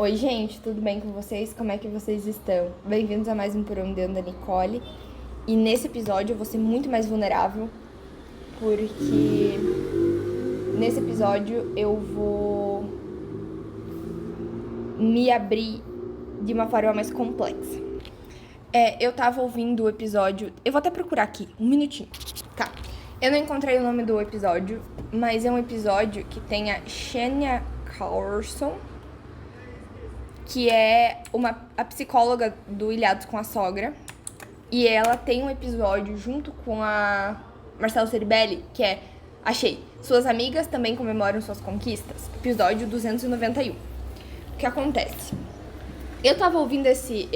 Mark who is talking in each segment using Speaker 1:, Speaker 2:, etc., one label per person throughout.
Speaker 1: Oi, gente, tudo bem com vocês? Como é que vocês estão? Bem-vindos a mais um Por Onde Anda Nicole. E nesse episódio eu vou ser muito mais vulnerável, porque nesse episódio eu vou me abrir de uma forma mais complexa. Eu tava ouvindo o episódio... Eu vou até procurar aqui, um minutinho. Tá. Eu não encontrei o nome do episódio, mas é um episódio que tem a Shania Carson, que é a psicóloga do Ilhados com a Sogra. E ela tem um episódio junto com a Marcela Ceribelli, que é, achei, Suas amigas também comemoram suas conquistas, episódio 291. O que acontece? Eu tava ouvindo esse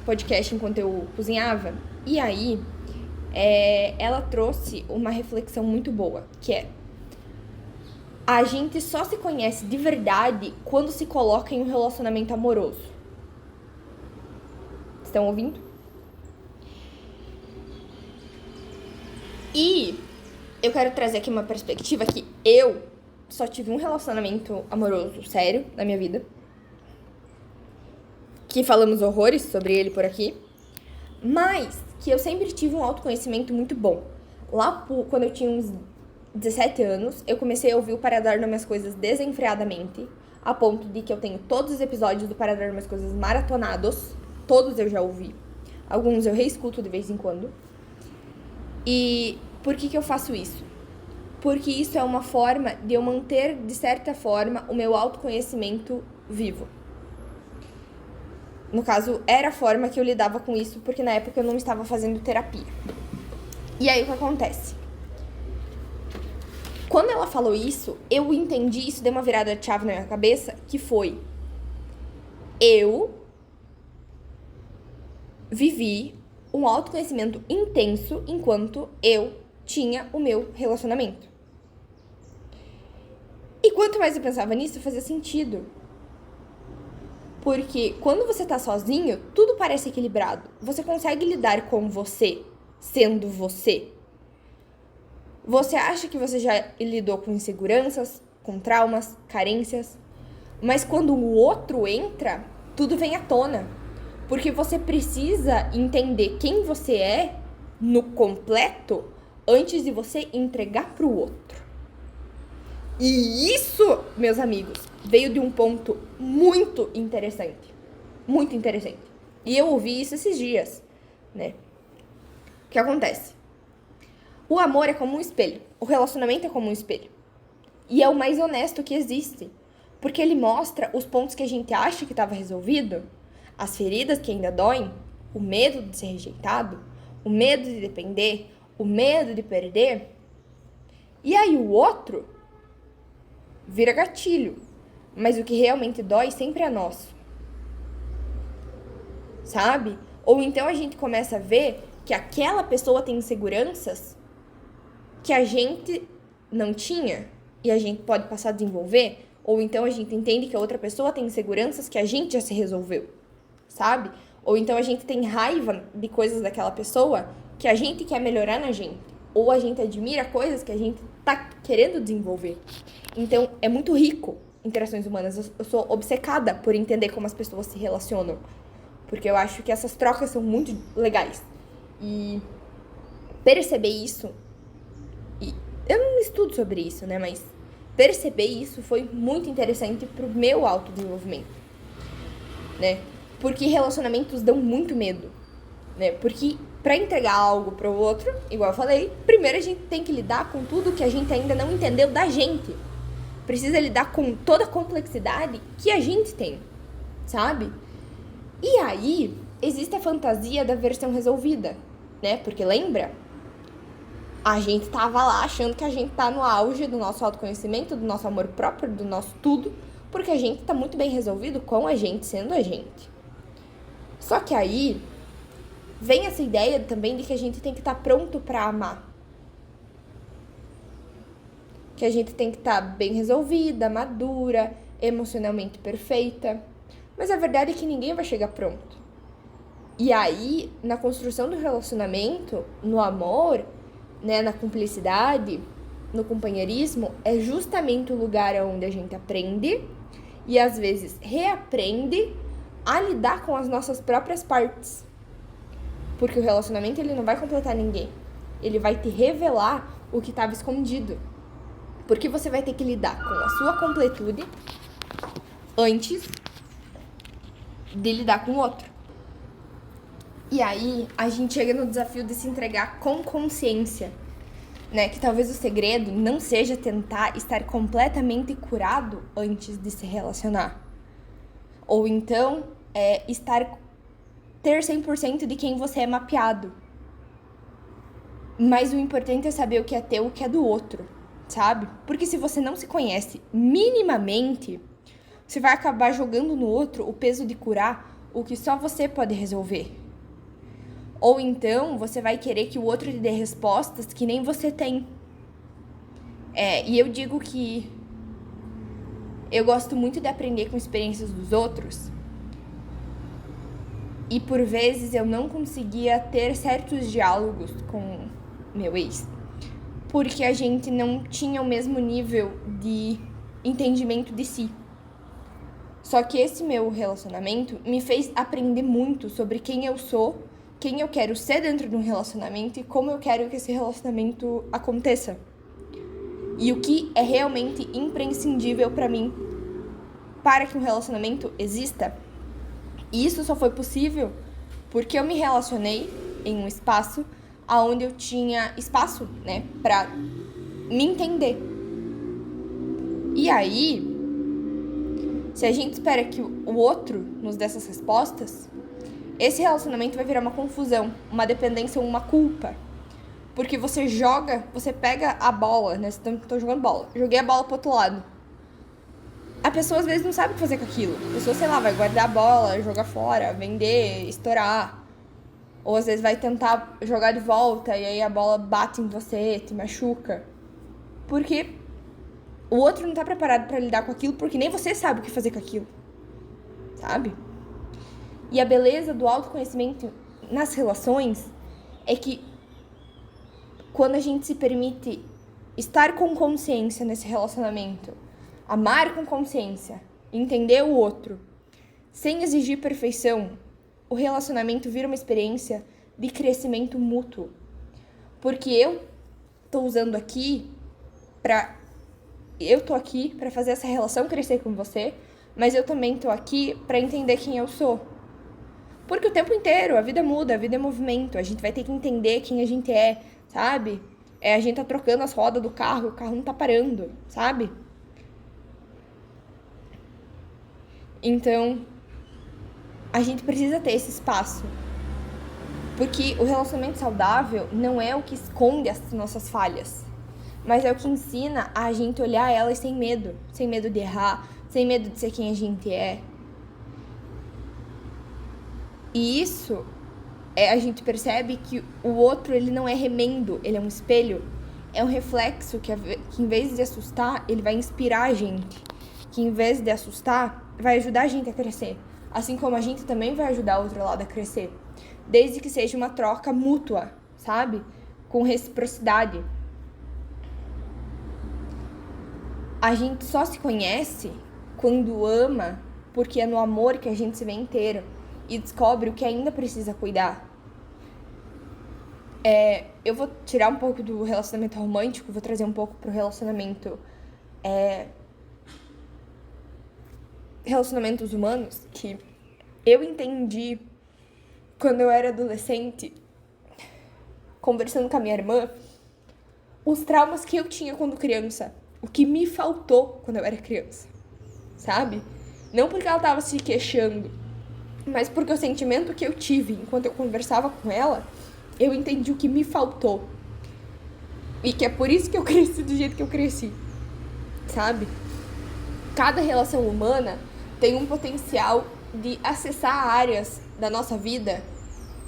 Speaker 1: podcast enquanto eu cozinhava, e aí ela trouxe uma reflexão muito boa, que é: a gente só se conhece de verdade quando se coloca em um relacionamento amoroso. Estão ouvindo? E eu quero trazer aqui uma perspectiva que eu só tive um relacionamento amoroso sério na minha vida, que falamos horrores sobre ele por aqui, mas que eu sempre tive um autoconhecimento muito bom. Lá quando eu tinha uns 17 anos, eu comecei a ouvir o Para Dar Nome às Coisas desenfreadamente, a ponto de que eu tenho todos os episódios do Para Dar Nome às Coisas maratonados. Todos eu já ouvi. Alguns eu reescuto de vez em quando. E por que eu faço isso? Porque isso é uma forma de eu manter, de certa forma, o meu autoconhecimento vivo. No caso, era a forma que eu lidava com isso, porque na época eu não estava fazendo terapia. E aí o que acontece? Quando ela falou isso, eu entendi, isso deu uma virada de chave na minha cabeça, que foi: eu vivi um autoconhecimento intenso enquanto eu tinha o meu relacionamento. E quanto mais eu pensava nisso, fazia sentido. Porque quando você tá sozinho, tudo parece equilibrado. Você consegue lidar com você, sendo você. Você acha que você já lidou com inseguranças, com traumas, carências, mas quando o outro entra, tudo vem à tona. Porque você precisa entender quem você é no completo antes de você entregar pro outro. E isso, meus amigos, veio de um ponto muito interessante. Muito interessante. E eu ouvi isso esses dias, né? O que acontece? O amor é como um espelho. O relacionamento é como um espelho. E é o mais honesto que existe. Porque ele mostra os pontos que a gente acha que estava resolvido, as feridas que ainda doem, o medo de ser rejeitado, o medo de depender, o medo de perder. E aí o outro vira gatilho. Mas o que realmente dói sempre é nosso. Sabe? Ou então a gente começa a ver que aquela pessoa tem inseguranças que a gente não tinha e a gente pode passar a desenvolver. Ou então a gente entende que a outra pessoa tem inseguranças que a gente já se resolveu. Sabe? Ou então a gente tem raiva de coisas daquela pessoa que a gente quer melhorar na gente. Ou a gente admira coisas que a gente tá querendo desenvolver. Então, é muito rico interações humanas. Eu sou obcecada por entender como as pessoas se relacionam. Porque eu acho que essas trocas são muito legais. E perceber isso... E eu não estudo sobre isso, né? Mas perceber isso foi muito interessante pro meu autodesenvolvimento, né? Porque relacionamentos dão muito medo, né? Porque pra entregar algo pro outro, igual eu falei, primeiro a gente tem que lidar com tudo que a gente ainda não entendeu da gente. Precisa lidar com toda a complexidade que a gente tem, sabe? E aí, existe a fantasia da versão resolvida, né? Porque lembra? A gente tava lá achando que a gente tá no auge do nosso autoconhecimento, do nosso amor próprio, do nosso tudo, porque a gente tá muito bem resolvido com a gente, sendo a gente. Só que aí, vem essa ideia também de que a gente tem que estar pronto pra amar. Que a gente tem que estar bem resolvida, madura, emocionalmente perfeita. Mas a verdade é que ninguém vai chegar pronto. E aí, na construção do relacionamento, no amor, né, na cumplicidade, no companheirismo, é justamente o lugar onde a gente aprende e às vezes reaprende a lidar com as nossas próprias partes. Porque o relacionamento, ele não vai completar ninguém. Ele vai te revelar o que estava escondido. Porque você vai ter que lidar com a sua completude antes de lidar com o outro. E aí, a gente chega no desafio de se entregar com consciência, né? Que talvez o segredo não seja tentar estar completamente curado antes de se relacionar. Ou então, ter 100% de quem você é mapeado. Mas o importante é saber o que é teu e o que é do outro, sabe? Porque se você não se conhece minimamente, você vai acabar jogando no outro o peso de curar o que só você pode resolver. Ou então, você vai querer que o outro te dê respostas que nem você tem. E eu digo que eu gosto muito de aprender com experiências dos outros. E por vezes eu não conseguia ter certos diálogos com meu ex. Porque a gente não tinha o mesmo nível de entendimento de si. Só que esse meu relacionamento me fez aprender muito sobre quem eu sou, quem eu quero ser dentro de um relacionamento e como eu quero que esse relacionamento aconteça. E o que é realmente imprescindível pra mim para que um relacionamento exista. E isso só foi possível porque eu me relacionei em um espaço onde eu tinha espaço, né, pra me entender. E aí, se a gente espera que o outro nos dê essas respostas, esse relacionamento vai virar uma confusão, uma dependência, uma culpa. Porque você pega a bola, né? Você tá jogando bola. Joguei a bola pro outro lado. A pessoa às vezes não sabe o que fazer com aquilo. A pessoa, sei lá, vai guardar a bola, jogar fora, vender, estourar. Ou às vezes vai tentar jogar de volta e aí a bola bate em você, te machuca. Porque o outro não tá preparado pra lidar com aquilo, porque nem você sabe o que fazer com aquilo. Sabe? E a beleza do autoconhecimento nas relações é que quando a gente se permite estar com consciência nesse relacionamento, amar com consciência, entender o outro, sem exigir perfeição, o relacionamento vira uma experiência de crescimento mútuo. Porque eu tô aqui pra fazer essa relação crescer com você, mas eu também tô aqui pra entender quem eu sou. Porque o tempo inteiro, a vida muda, a vida é movimento, a gente vai ter que entender quem a gente é, sabe? A gente tá trocando as rodas do carro, o carro não tá parando, sabe? Então, a gente precisa ter esse espaço. Porque o relacionamento saudável não é o que esconde as nossas falhas, mas é o que ensina a gente olhar elas sem medo de errar, sem medo de ser quem a gente é. E isso, a gente percebe que o outro, ele não é remendo, ele é um espelho. É um reflexo que em vez de assustar, ele vai inspirar a gente. Que em vez de assustar, vai ajudar a gente a crescer. Assim como a gente também vai ajudar o outro lado a crescer. Desde que seja uma troca mútua, sabe? Com reciprocidade. A gente só se conhece quando ama, porque é no amor que a gente se vê inteiro. E descobre o que ainda precisa cuidar. Eu vou tirar um pouco do relacionamento romântico, vou trazer um pouco pro relacionamentos humanos, que eu entendi quando eu era adolescente, conversando com a minha irmã, os traumas que eu tinha quando criança, o que me faltou quando eu era criança, sabe? Não porque ela tava se queixando, mas porque o sentimento que eu tive enquanto eu conversava com ela, eu entendi o que me faltou. E que é por isso que eu cresci do jeito que eu cresci, sabe? Cada relação humana tem um potencial de acessar áreas da nossa vida,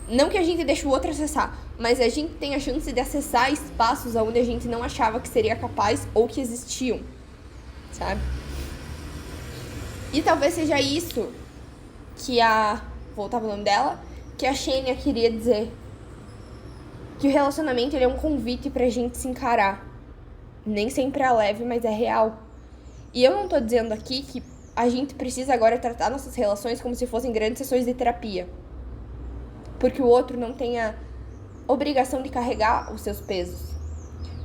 Speaker 1: não que a gente deixe o outro acessar, mas a gente tem a chance de acessar espaços onde a gente não achava que seria capaz ou que existiam, sabe? E talvez seja isso que voltava o nome dela, que a Xênia queria dizer. Que o relacionamento, ele é um convite pra gente se encarar. Nem sempre é leve, mas é real. E eu não tô dizendo aqui que a gente precisa agora tratar nossas relações como se fossem grandes sessões de terapia. Porque o outro não tem a obrigação de carregar os seus pesos.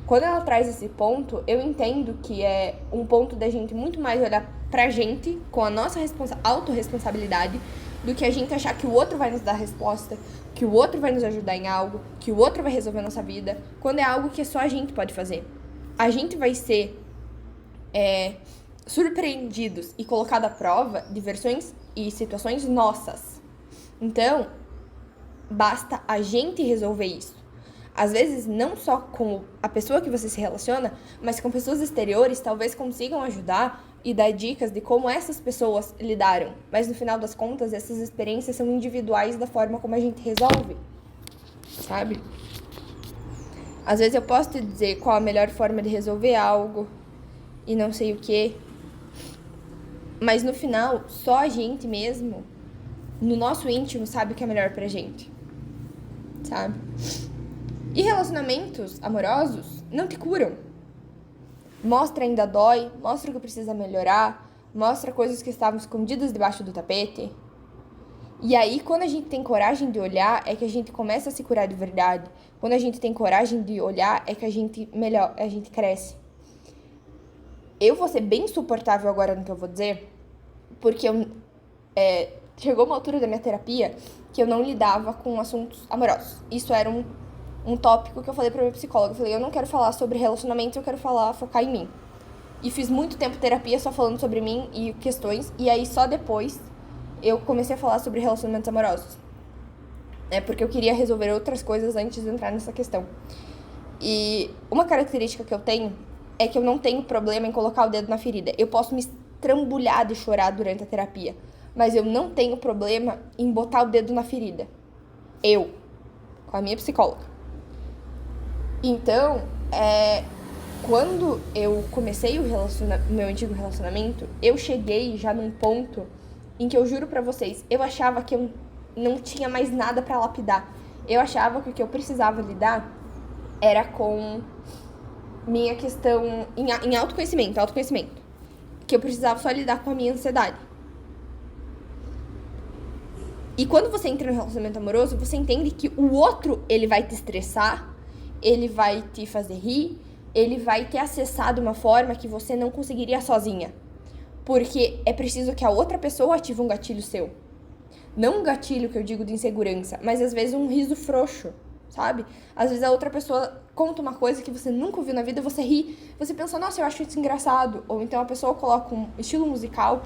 Speaker 1: Quando ela traz esse ponto, eu entendo que é um ponto da gente muito mais olhar pra gente com a nossa autorresponsabilidade do que a gente achar que o outro vai nos dar resposta, que o outro vai nos ajudar em algo, que o outro vai resolver a nossa vida, quando é algo que só a gente pode fazer. A gente vai ser surpreendidos e colocado à prova de versões e situações nossas. Então, basta a gente resolver isso. Às vezes, não só com a pessoa que você se relaciona, mas com pessoas exteriores, talvez consigam ajudar e dar dicas de como essas pessoas lidaram. Mas, no final das contas, essas experiências são individuais da forma como a gente resolve, sabe? Às vezes eu posso te dizer qual a melhor forma de resolver algo e não sei o quê. Mas, no final, só a gente mesmo, no nosso íntimo, sabe o que é melhor pra gente, sabe? E relacionamentos amorosos não te curam. Mostra ainda dói, mostra que precisa melhorar, mostra coisas que estavam escondidas debaixo do tapete. E aí, quando a gente tem coragem de olhar, é que a gente começa a se curar de verdade. Quando a gente tem coragem de olhar, é que a gente cresce. Eu vou ser bem insuportável agora no que eu vou dizer, porque chegou uma altura da minha terapia que eu não lidava com assuntos amorosos. Isso era um tópico que eu falei pra minha psicóloga. Eu falei, eu não quero falar sobre relacionamentos, eu quero focar em mim. E fiz muito tempo terapia só falando sobre mim e questões. E aí, só depois, eu comecei a falar sobre relacionamentos amorosos. Porque eu queria resolver outras coisas antes de entrar nessa questão. E uma característica que eu tenho é que eu não tenho problema em colocar o dedo na ferida. Eu posso me estrambulhar de chorar durante a terapia, mas eu não tenho problema em botar o dedo na ferida. Eu, com a minha psicóloga. Então, quando eu comecei o meu antigo relacionamento, eu cheguei já num ponto em que eu juro pra vocês, eu achava que eu não tinha mais nada pra lapidar. Eu achava que o que eu precisava lidar era com minha questão em autoconhecimento. Que eu precisava só lidar com a minha ansiedade. E quando você entra no relacionamento amoroso, você entende que o outro, ele vai te estressar, ele vai te fazer rir, ele vai te acessar de uma forma que você não conseguiria sozinha. Porque é preciso que a outra pessoa ative um gatilho seu. Não um gatilho que eu digo de insegurança, mas às vezes um riso frouxo, sabe? Às vezes a outra pessoa conta uma coisa que você nunca ouviu na vida, você ri, você pensa, nossa, eu acho isso engraçado. Ou então a pessoa coloca um estilo musical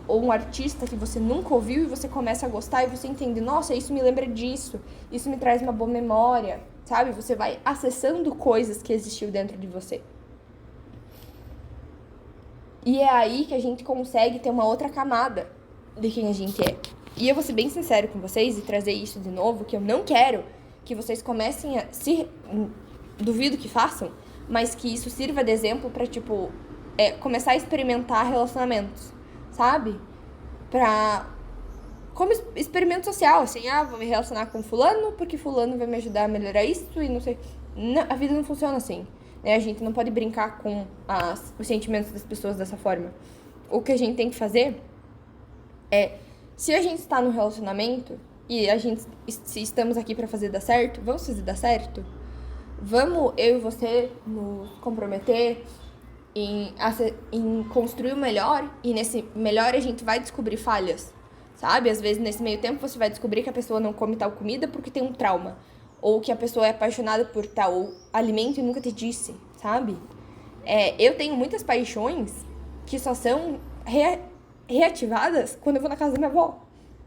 Speaker 1: ou um artista que você nunca ouviu e você começa a gostar e você entende, nossa, isso me lembra disso, isso me traz uma boa memória, sabe? Você vai acessando coisas que existiu dentro de você. E é aí que a gente consegue ter uma outra camada de quem a gente é. E eu vou ser bem sincero com vocês e trazer isso de novo, que eu não quero que vocês comecem a duvido que façam, mas que isso sirva de exemplo pra, começar a experimentar relacionamentos, sabe? Como experimento social, assim, vou me relacionar com fulano, porque fulano vai me ajudar a melhorar isso e não sei. Não, a vida não funciona assim, né? A gente não pode brincar com os sentimentos das pessoas dessa forma. O que a gente tem que fazer se a gente está no relacionamento e se estamos aqui pra fazer dar certo, vamos fazer dar certo? Vamos, eu e você, nos comprometer em construir o melhor, e nesse melhor a gente vai descobrir falhas, sabe? Às vezes, nesse meio tempo, você vai descobrir que a pessoa não come tal comida porque tem um trauma, ou que a pessoa é apaixonada por tal alimento e nunca te disse, sabe? Eu tenho muitas paixões que só são reativadas quando eu vou na casa da minha avó,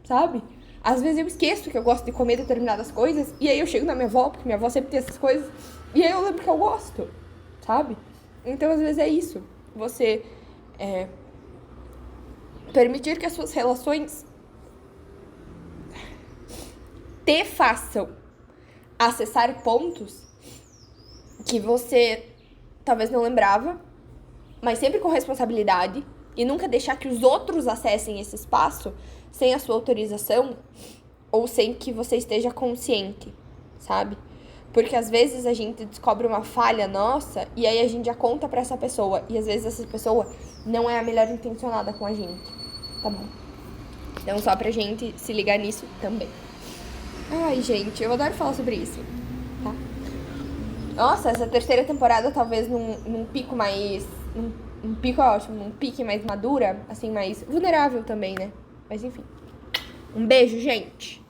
Speaker 1: sabe? Às vezes eu esqueço que eu gosto de comer determinadas coisas, e aí eu chego na minha avó, porque minha avó sempre tem essas coisas, e aí eu lembro que eu gosto, sabe? Então, às vezes é isso. Você permitir que as suas relações te façam acessar pontos que você talvez não lembrava, mas sempre com responsabilidade, e nunca deixar que os outros acessem esse espaço sem a sua autorização ou sem que você esteja consciente, sabe? Porque às vezes a gente descobre uma falha nossa e aí a gente já conta pra essa pessoa, e às vezes essa pessoa não é a melhor intencionada com a gente. tá bom? Então, só pra gente se ligar nisso também. Ai, gente, eu adoro falar sobre isso, tá? Nossa, essa terceira temporada talvez num pico mais... Um pico é ótimo, num pique mais madura, assim, mais vulnerável também, né? Mas enfim. Um beijo, gente!